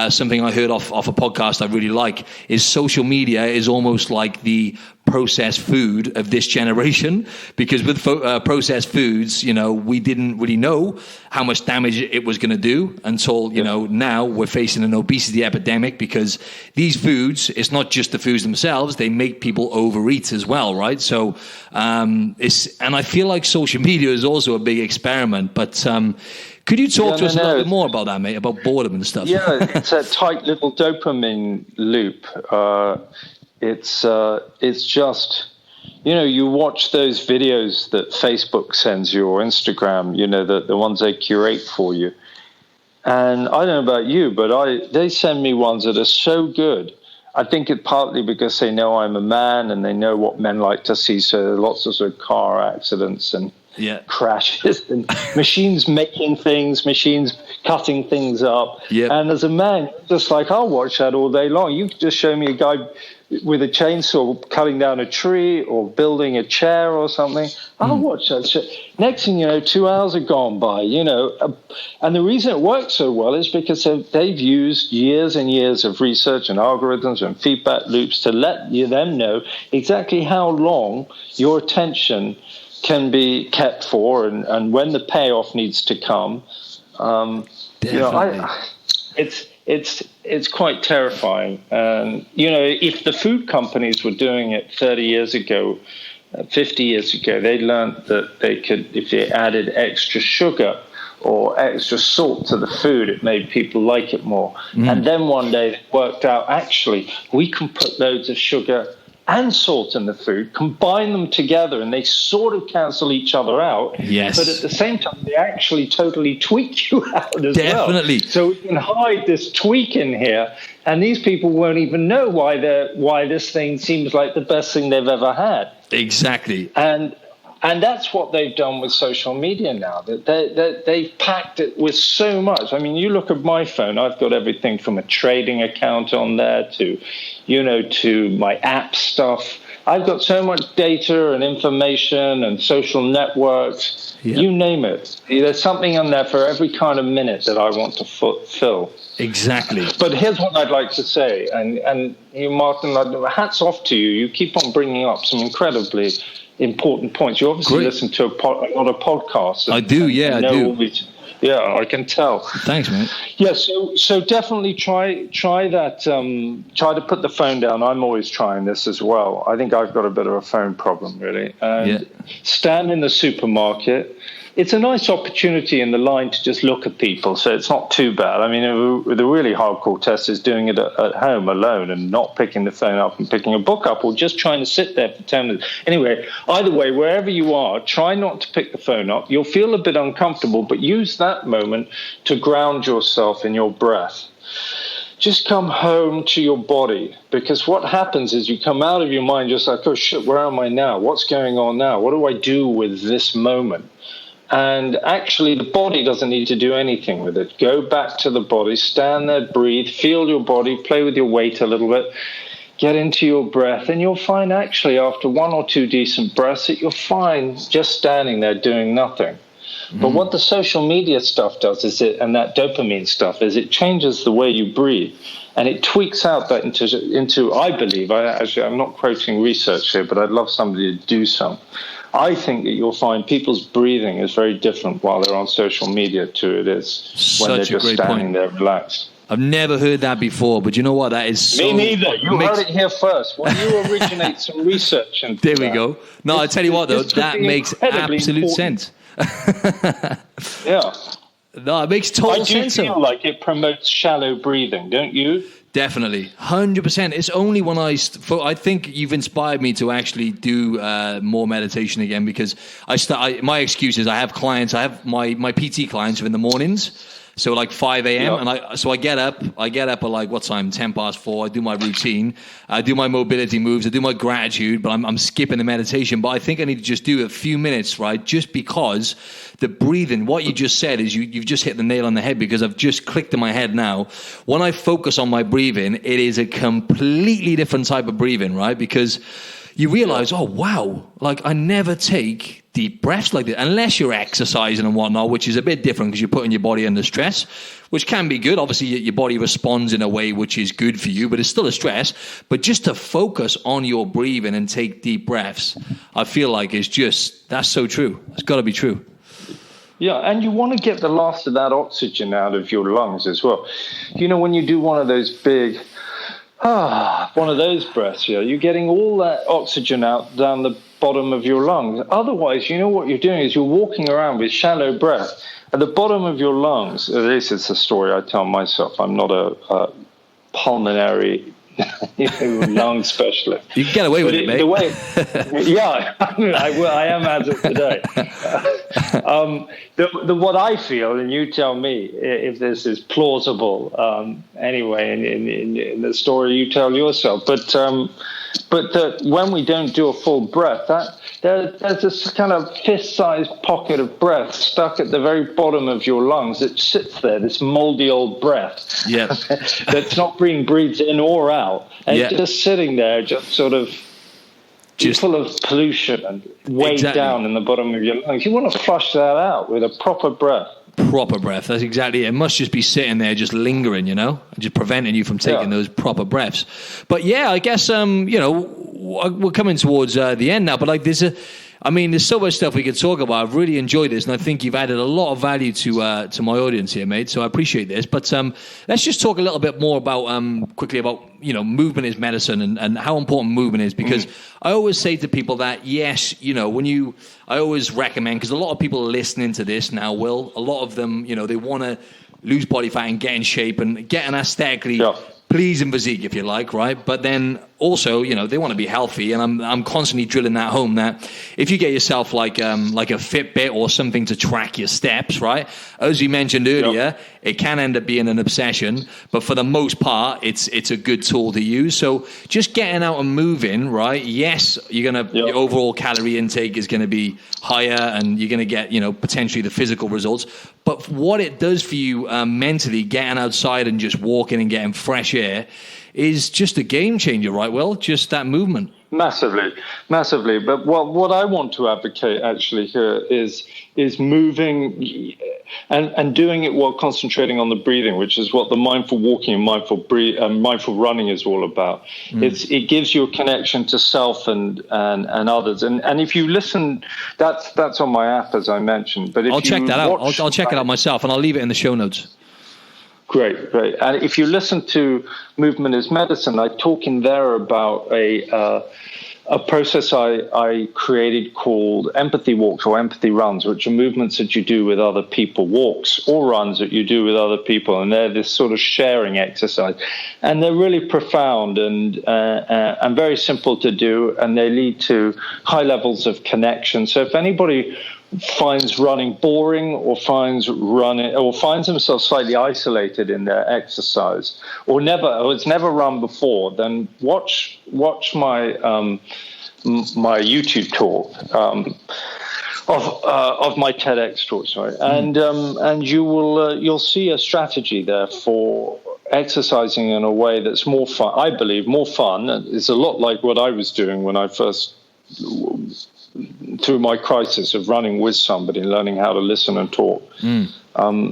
Speaker 2: something I heard off a podcast I really like is social media is almost like the processed food of this generation, because with processed foods, we didn't really know how much damage it was going to do until, now we're facing an obesity epidemic, because these foods, it's not just the foods themselves, they make people overeat as well, right? So and I feel like social media is also a big experiment, but could you talk to us a little bit more about that, mate, about boredom and stuff?
Speaker 3: Yeah, it's a tight little dopamine loop. It's just, you watch those videos that Facebook sends you or Instagram, the ones they curate for you. And I don't know about you, but they send me ones that are so good. I think it partly because they know I'm a man and they know what men like to see. So lots of sort of car accidents and crashes, and machines making things, machines cutting things up. And as a man, just like, I'll watch that all day long. You could just show me a guy with a chainsaw cutting down a tree or building a chair or something. I'll watch that shit. Next thing you know, 2 hours have gone by, and the reason it works so well is because they've used years and years of research and algorithms and feedback loops to let them know exactly how long your attention can be kept for, and when the payoff needs to come. It's quite terrifying. And, if the food companies were doing it 30 years ago, 50 years ago, they learned that they could, if they added extra sugar or extra salt to the food, it made people like it more. And then one day it worked out, actually, we can put loads of sugar and salt in the food, combine them together, and they sort of cancel each other out.
Speaker 2: Yes.
Speaker 3: But at the same time, they actually totally tweak you out as well.
Speaker 2: Definitely.
Speaker 3: So we can hide this tweak in here, and these people won't even know why this thing seems like the best thing they've ever had.
Speaker 2: Exactly.
Speaker 3: And that's what they've done with social media now. That they've packed it with so much. I mean, you look at my phone. I've got everything from a trading account on there to my app stuff. I've got so much data and information and social networks. You name it. There's something on there for every kind of minute that I want to fill.
Speaker 2: Exactly.
Speaker 3: But here's what I'd like to say, and you, Martin, hats off to you. You keep on bringing up some incredibly important points. You obviously listen to a lot of podcasts.
Speaker 2: I do, I do.
Speaker 3: Yeah, I can tell.
Speaker 2: Thanks, man.
Speaker 3: Yeah, so definitely try that. Try to put the phone down. I'm always trying this as well. I think I've got a bit of a phone problem, really. And stand in the supermarket. It's a nice opportunity in the line to just look at people, so it's not too bad. I mean, the really hardcore test is doing it at home alone and not picking the phone up and picking a book up or just trying to sit there for 10 minutes. Anyway, either way, wherever you are, try not to pick the phone up. You'll feel a bit uncomfortable, but use that moment to ground yourself in your breath. Just come home to your body, because what happens is you come out of your mind just like, oh, shit, where am I now? What's going on now? What do I do with this moment? And actually, the body doesn't need to do anything with it. Go back to the body, stand there, breathe, feel your body, play with your weight a little bit, get into your breath, and you'll find actually after one or two decent breaths that you're fine just standing there doing nothing. But what the social media stuff does and that dopamine stuff is it changes the way you breathe, and it tweaks out that into I believe, I'm not quoting research here, but I'd love somebody to do some. I think that you'll find people's breathing is very different while they're on social media to it is when they're just standing there relaxed.
Speaker 2: I've never heard that before, but you know what? That is so...
Speaker 3: Me neither. You heard it here first. Well, you originate some research.
Speaker 2: There we go. No, I tell you what, though, that makes absolute sense.
Speaker 3: Yeah.
Speaker 2: No, it makes total sense.
Speaker 3: I do feel like it promotes shallow breathing, don't you?
Speaker 2: Definitely, 100%. It's only when I think you've inspired me to actually do more meditation again, because my excuse is I have clients. I have my PT clients in the mornings, so like 5 a.m. and I get up at like what time? 4:10. I do my routine. I do my mobility moves. I do my gratitude, but I'm skipping the meditation. But I think I need to just do a few minutes, right? Just because the breathing, what you just said is you've just hit the nail on the head, because I've just clicked in my head now. When I focus on my breathing, it is a completely different type of breathing, right? Because you realize, oh, wow, like I never take deep breaths like this, unless you're exercising and whatnot, which is a bit different because you're putting your body under stress, which can be good. Obviously, your body responds in a way which is good for you, but it's still a stress. But just to focus on your breathing and take deep breaths, I feel like that's so true. It's got to be true.
Speaker 3: Yeah, and you want to get the last of that oxygen out of your lungs as well. You know, when you do one of those big... one of those breaths, you're getting all that oxygen out down the bottom of your lungs. Otherwise, you know what you're doing is you're walking around with shallow breath at the bottom of your lungs. At least it's a story I tell myself. I'm not a pulmonary lung specialist.
Speaker 2: You can get away with it, mate.
Speaker 3: I am as of today. What I feel, and you tell me if this is plausible. Anyway, in the story you tell yourself, but that when we don't do a full breath, there's this kind of fist-sized pocket of breath stuck at the very bottom of your lungs. It sits there, this moldy old breath.
Speaker 2: Yeah,
Speaker 3: that's not being breathed in or out, and it's just sitting there, just sort of. Just full of pollution and weighed down in the bottom of your lungs. You want to flush that out with a proper breath.
Speaker 2: Proper breath. That's exactly it. It must just be sitting there, just lingering, just preventing you from taking those proper breaths. But yeah, I guess, we're coming towards the end now, but like there's so much stuff we could talk about. I've really enjoyed this, and I think you've added a lot of value to my audience here, mate. So I appreciate this. But let's just talk a little bit more quickly about movement is medicine and how important movement is. Because I always say to people that yes, I always recommend, because a lot of people are listening to this now. A lot of them, they want to lose body fat and get in shape and get an aesthetically pleasing physique, if you like, right? But then also, they want to be healthy, and I'm constantly drilling that home that if you get yourself like a Fitbit or something to track your steps, right? As we mentioned earlier, it can end up being an obsession, but for the most part, it's a good tool to use. So just getting out and moving, right? Yes, your overall calorie intake is going to be higher, and you're going to get potentially the physical results. But what it does for you mentally, getting outside and just walking and getting fresh air, is just a game changer, right, Will? Just that movement.
Speaker 3: Massively. But what I want to advocate actually here is moving and doing it while concentrating on the breathing, which is what the mindful walking and mindful running is all about. It gives you a connection to self and others. And if you listen, that's on my app, as I mentioned. But if
Speaker 2: I'll check that out. I'll check it out myself, and I'll leave it in the show notes.
Speaker 3: Great. And if you listen to Movement is Medicine, I talk in there about a process I created called empathy walks or empathy runs, which are movements that you do with other people, walks or runs that you do with other people. And they're this sort of sharing exercise. And they're really profound and very simple to do, and they lead to high levels of connection. So if anybody finds running boring or finds themselves slightly isolated in their exercise or it's never run before, then watch my my YouTube talk of my TEDx talk, and you'll see a strategy there for exercising in a way that's more fun. I believe more fun. It's a lot like what I was doing when I first, through my crisis of running with somebody and learning how to listen and talk. And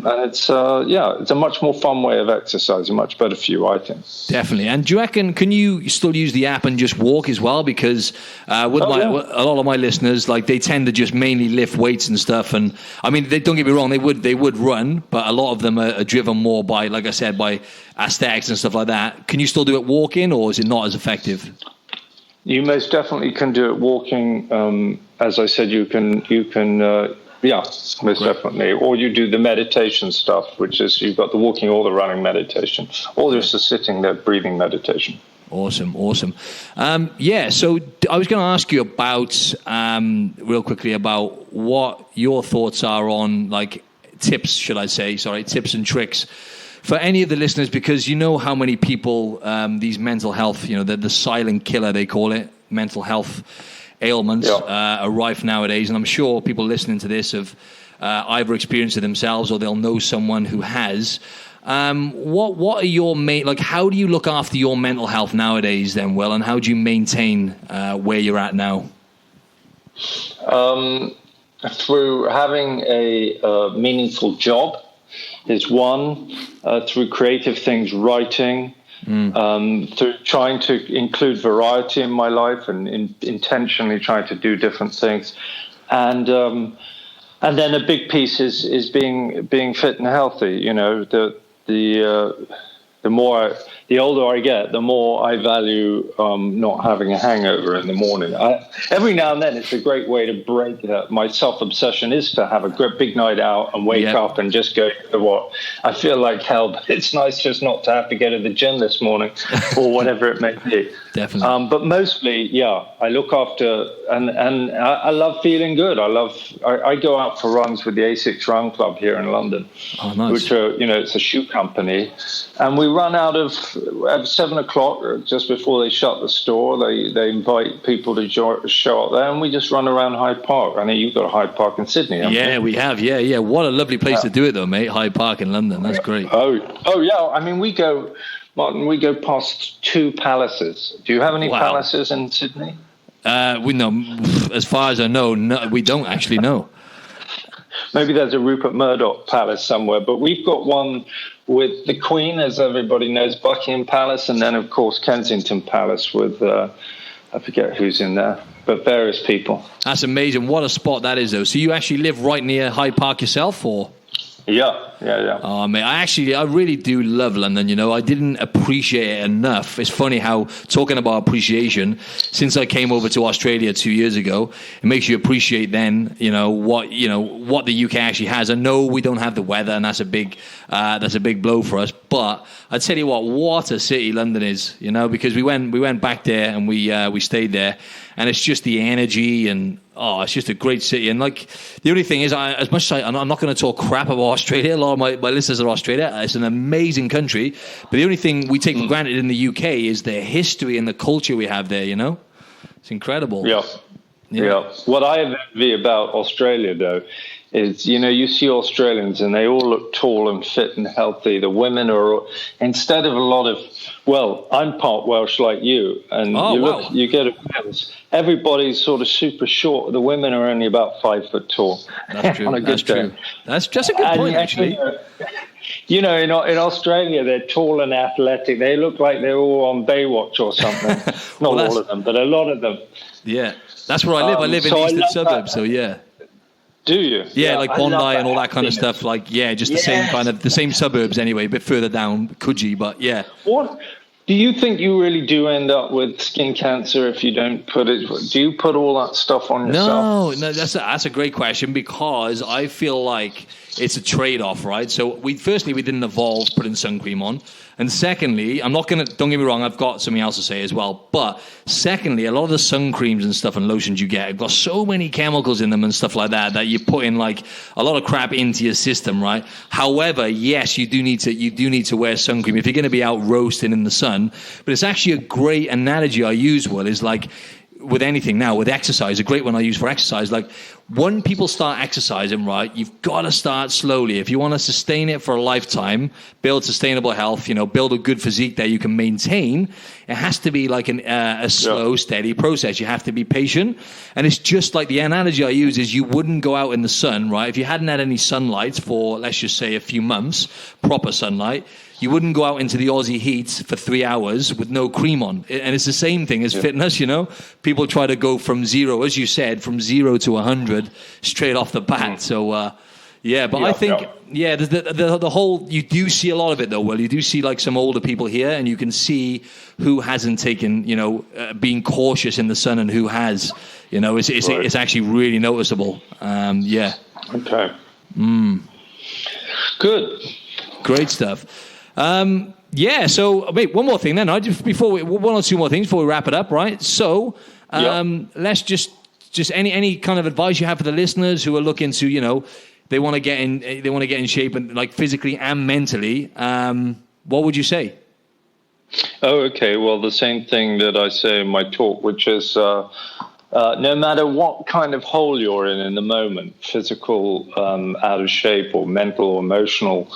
Speaker 3: it's a much more fun way of exercising, much better for you, I think. Definitely.
Speaker 2: And do you reckon, can you still use the app and just walk as well? Because a lot of my listeners, like, they tend to just mainly lift weights and stuff. And I mean, don't get me wrong, they would run, but a lot of them are driven more by, like I said, by aesthetics and stuff like that. Can you still do it walking, or is it not as effective?
Speaker 3: You most definitely can do it walking. As I said, you can, most definitely. Or you do the meditation stuff, which is you've got the walking or the running meditation, or just the sitting there breathing meditation.
Speaker 2: Awesome. So I was going to ask you about, real quickly, about what your thoughts are on, like, tips and tricks for any of the listeners, because you know how many people, these mental health, the silent killer, they call it, mental health ailments are rife nowadays. And I'm sure people listening to this have either experienced it themselves or they'll know someone who has. What are your main, like, how do you look after your mental health nowadays then, Will, and how do you maintain where you're at now?
Speaker 3: Through having a meaningful job is one, through creative things, writing, through trying to include variety in my life and intentionally trying to do different things. And then a big piece is being fit and healthy. The the older I get, the more I value not having a hangover in the morning. Every now and then, it's a great way to break that. My self-obsession is to have a big night out and wake up and just go to what I feel like hell, but it's nice just not to have to go to the gym this morning or whatever it may be.
Speaker 2: Definitely.
Speaker 3: But mostly, I look after, and I love feeling good. I go out for runs with the A6 Run Club here in London, which are, it's a shoe company, and we run out of at 7 o'clock, just before they shut the store. They invite people to show up there, and we just run around Hyde Park. I know you've got a Hyde Park in Sydney, haven't you?
Speaker 2: We have. Yeah. What a lovely place to do it, though, mate. Hyde Park in London. That's great.
Speaker 3: Oh yeah. I mean, we go past 2 palaces. Do you have any palaces in Sydney?
Speaker 2: We know, as far as I know, no, we don't actually know.
Speaker 3: Maybe there's a Rupert Murdoch Palace somewhere, but we've got one with the Queen, as everybody knows, Buckingham Palace, and then, of course, Kensington Palace with, I forget who's in there, but various people.
Speaker 2: That's amazing. What a spot that is, though. So you actually live right near Hyde Park yourself, or?
Speaker 3: Yeah.
Speaker 2: Oh, mate, I really do love London, I didn't appreciate it enough. It's funny how, talking about appreciation, since I came over to Australia 2 years ago, it makes you appreciate then, what the UK actually has. I know we don't have the weather, and that's a big blow for us, but I tell you what a city London is, because we went back there and we stayed there, and it's just the energy, and it's just a great city. And like, the only thing is, as much as I'm not going to talk crap about Australia, a lot of my listeners are Australia. It's an amazing country, but the only thing we take for granted in the UK is the history and the culture we have there. It's incredible.
Speaker 3: Yeah. What I envy about Australia, though, is, you see Australians and they all look tall and fit and healthy. The women are, instead of a lot of, I'm part Welsh like you, and you get a Wales, everybody's sort of super short. The women are only about 5 foot tall.
Speaker 2: That's true.
Speaker 3: On a good day.
Speaker 2: That's just a good point, actually.
Speaker 3: In Australia, they're tall and athletic. They look like they're all on Baywatch or something. Not all of them, but a lot of them.
Speaker 2: Yeah, that's where I live. I live in the eastern suburbs, so yeah.
Speaker 3: Do you?
Speaker 2: Yeah, like Bondi and all that kind of stuff. Like, just the same suburbs anyway, a bit further down, Coogee, but yeah.
Speaker 3: What? Do you think you really do end up with skin cancer if you don't put it? Do you put all that stuff on yourself?
Speaker 2: No, that's a great question, because I feel like it's a trade-off, right? So we didn't evolve putting sun cream on. And secondly, don't get me wrong, I've got something else to say as well. But secondly, a lot of the sun creams and stuff and lotions you get have got so many chemicals in them and stuff like that you put in like a lot of crap into your system, right? However, yes, you do need to wear sun cream if you're going to be out roasting in the sun. But it's actually a great analogy I use, Will, is like, with anything now, with exercise, a great one I use for exercise, like when people start exercising, right, you've got to start slowly. If you want to sustain it for a lifetime, build sustainable health, build a good physique that you can maintain, it has to be like a slow, steady process. You have to be patient. And it's just like the analogy I use is you wouldn't go out in the sun, right? If you hadn't had any sunlight for, let's just say, a few months, proper sunlight, you wouldn't go out into the Aussie heat for 3 hours with no cream on. And it's the same thing as fitness, People try to go from zero, as you said, from 0 to 100 straight off the bat. So, I think, the whole, you do see a lot of it, though, Will. You do see, like, some older people here, and you can see who hasn't taken, being cautious in the sun and who has. It's actually really noticeable.
Speaker 3: Okay. Good.
Speaker 2: Great stuff. So wait, one more thing then. One or two more things before we wrap it up, right? So, let's just any kind of advice you have for the listeners who are looking to, they want to get in shape and like physically and mentally. What would you say?
Speaker 3: Oh, okay. Well, the same thing that I say in my talk, which is no matter what kind of hole you're in the moment, physical, out of shape, or mental or emotional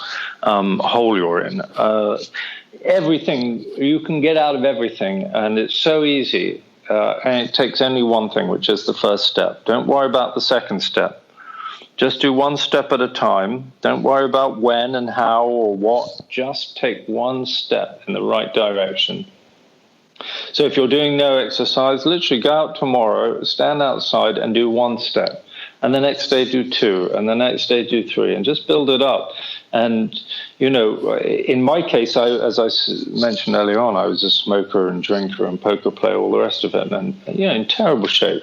Speaker 3: hole you're in, everything, you can get out of everything, and it's so easy. And it takes only one thing, which is the first step. Don't worry about the second step. Just do one step at a time. Don't worry about when and how or what. Just take one step in the right direction. So if you're doing no exercise, literally go out tomorrow, stand outside and do one step. And the next day do two, and the next day do three, and just build it up. And, in my case, as I mentioned earlier on, I was a smoker and drinker and poker player, all the rest of it, and, in terrible shape.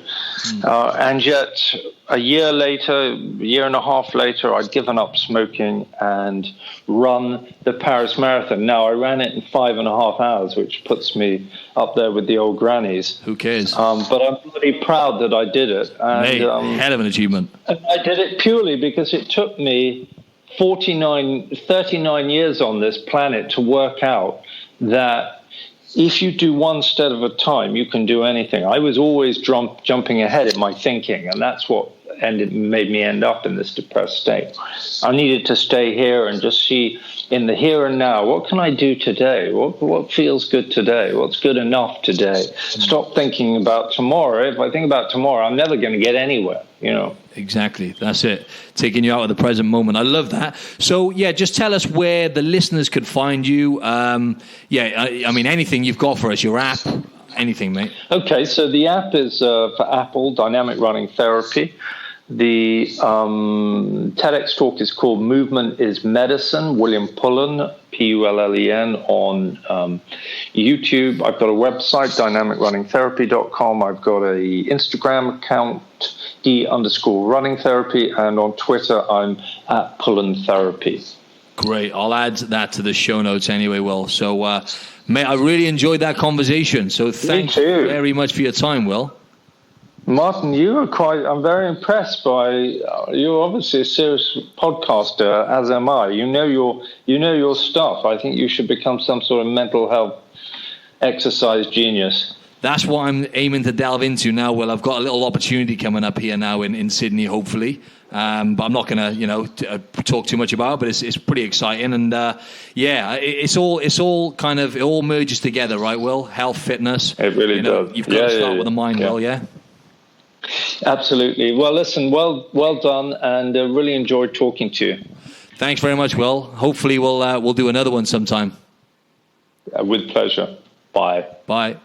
Speaker 3: And yet, a year and a half later, I'd given up smoking and run the Paris Marathon. Now, I ran it in 5.5 hours, which puts me up there with the old grannies.
Speaker 2: Who cares?
Speaker 3: But I'm pretty proud that I did it. And,
Speaker 2: hell of an achievement.
Speaker 3: And I did it purely because it took me 39 years on this planet to work out that if you do one step at a time, you can do anything. I was always jumping ahead in my thinking, and that's what made me end up in this depressed state. I needed to stay here and just see in the here and now, what can I do today? What feels good today? What's good enough today? Stop thinking about tomorrow. If I think about tomorrow, I'm never going to get anywhere,
Speaker 2: Exactly. That's it. Taking you out of the present moment. I love that. So, just tell us where the listeners could find you. I mean, anything you've got for us, your app, anything, mate.
Speaker 3: Okay, so the app is for Apple, Dynamic Running Therapy. The TEDx talk is called Movement is Medicine, William Pullen, Pullen, on YouTube. I've got a website, dynamicrunningtherapy.com. I've got a Instagram account, D_running therapy, and on Twitter, I'm at Pullen Therapy.
Speaker 2: Great. I'll add that to the show notes anyway, Will. So, mate, I really enjoyed that conversation. So thank you very much for your time, Will.
Speaker 3: Martin, I'm very impressed by, you're obviously a serious podcaster, as am I. You know your stuff. I think you should become some sort of mental health exercise genius.
Speaker 2: That's what I'm aiming to delve into now, Will. I've got a little opportunity coming up here now in Sydney, hopefully. But I'm not going to, talk too much about it, but it's pretty exciting. And, it's all kind of, it all merges together, right, Will? Health, fitness.
Speaker 3: It really does.
Speaker 2: You've got to start with the mind, Will, yeah?
Speaker 3: Absolutely. Well, listen, well done, and really enjoyed talking to you.
Speaker 2: Thanks very much, Will. Hopefully we'll do another one sometime.
Speaker 3: With pleasure. Bye.
Speaker 2: Bye.